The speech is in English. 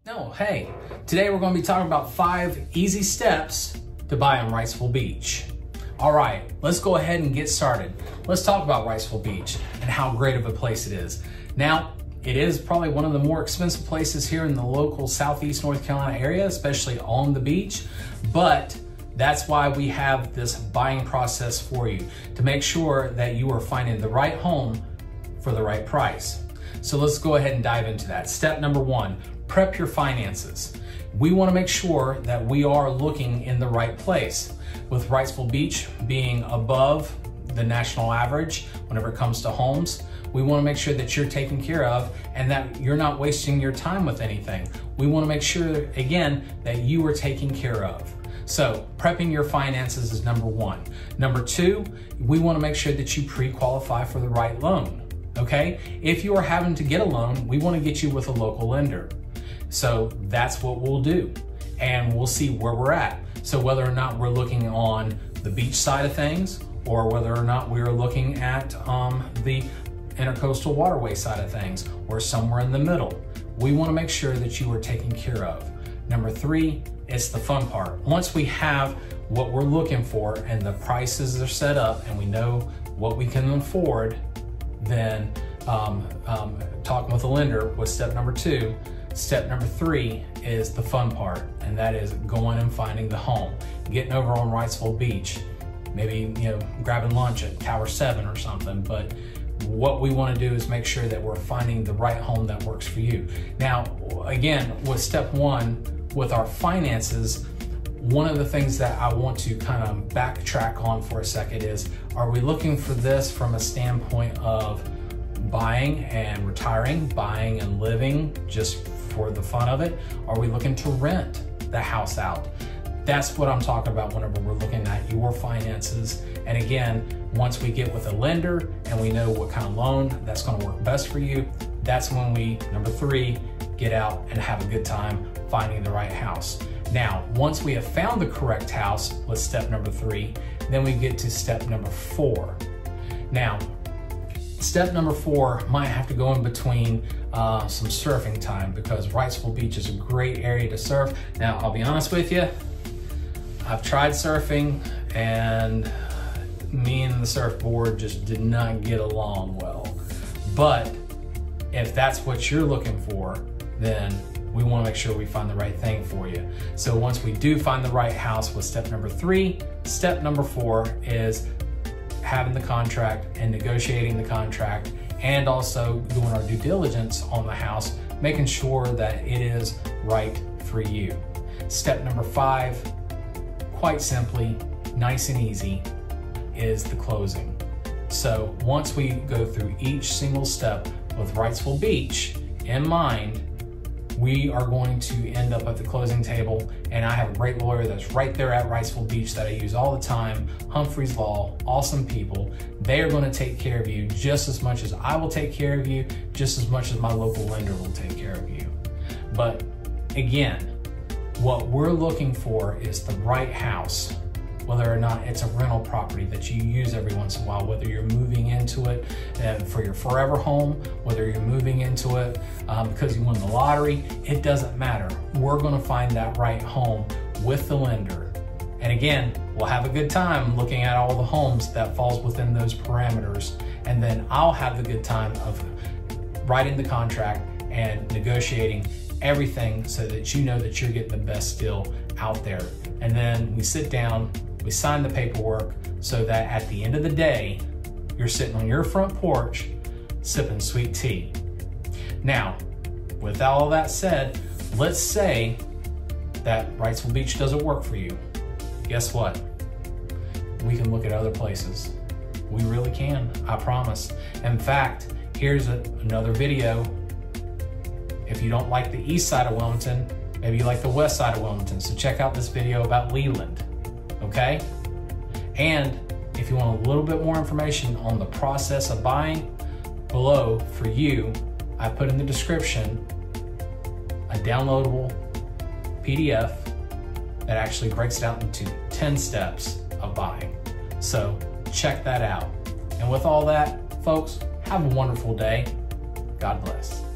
No, hey, today we're going to be talking about 5 easy steps to buy on Wrightsville Beach. All right, let's go ahead and get started. Let's talk about Wrightsville Beach and how great of a place it is. Now, it is probably one of the more expensive places here in the local Southeast North Carolina area, especially on the beach, but that's why we have this buying process for you to make sure that you are finding the right home for the right price. So let's go ahead and dive into that. Step number 1, prep your finances. We want to make sure that we are looking in the right place. With Wrightsville Beach being above the national average whenever it comes to homes, we want to make sure that you're taken care of and that you're not wasting your time with anything. We want to make sure, again, that you are taken care of. So prepping your finances is number 1. Number 2, we want to make sure that you pre-qualify for the right loan. Okay? If you are having to get a loan, we want to get you with a local lender. So that's what we'll do. And we'll see where we're at. So whether or not we're looking on the beach side of things, or whether or not we're looking at the intercoastal waterway side of things, or somewhere in the middle, we want to make sure that you are taken care of. Number 3, it's the fun part. Once we have what we're looking for and the prices are set up and we know what we can afford, then talking with a lender was step number 2. Step number 3 is the fun part, and that is going and finding the home. Getting over on Wrightsville Beach, maybe grabbing lunch at Tower 7 or something, but what we want to do is make sure that we're finding the right home that works for you. Now, again, with step 1, with our finances, one of the things that I want to kind of backtrack on for a second is, are we looking for this from a standpoint of buying and retiring, buying and living just for the fun of it? Are we looking to rent the house out? That's what I'm talking about whenever we're looking at your finances. And again, once we get with a lender and we know what kind of loan that's going to work best for you, that's when we, number 3, get out and have a good time finding the right house. Now, once we have found the correct house with step number 3, then we get to step number 4. Now, step number 4 might have to go in between some surfing time, because Wrightsville Beach is a great area to surf. Now, I'll be honest with you, I've tried surfing and me and the surfboard just did not get along well. But if that's what you're looking for, then we want to make sure we find the right thing for you. So once we do find the right house with step number 3, step number 4 is having the contract and negotiating the contract, and also doing our due diligence on the house, making sure that it is right for you. Step number 5, quite simply, nice and easy, is the closing. So once we go through each single step with Wrightsville Beach in mind, we are going to end up at the closing table, and I have a great lawyer that's right there at Wrightsville Beach that I use all the time, Humphrey's Law, awesome people. They are going to take care of you just as much as I will take care of you, just as much as my local lender will take care of you. But again, what we're looking for is the right house, whether or not it's a rental property that you use every once in a while, whether you're moving into it for your forever home, whether you're moving into it because you won the lottery, it doesn't matter. We're gonna find that right home with the lender. And again, we'll have a good time looking at all the homes that falls within those parameters. And then I'll have the good time of writing the contract and negotiating everything so that you know that you're getting the best deal out there. And then we sit down, we sign the paperwork, so that at the end of the day, you're sitting on your front porch sipping sweet tea. Now, with all that said, let's say that Wrightsville Beach doesn't work for you. Guess what? We can look at other places. We really can, I promise. In fact, here's another video. If you don't like the east side of Wilmington, maybe you like the west side of Wilmington, so check out this video about Leland, okay? And if you want a little bit more information on the process of buying, below for you, I put in the description a downloadable PDF that actually breaks it out into 10 steps of buying. So check that out. And with all that, folks, have a wonderful day. God bless.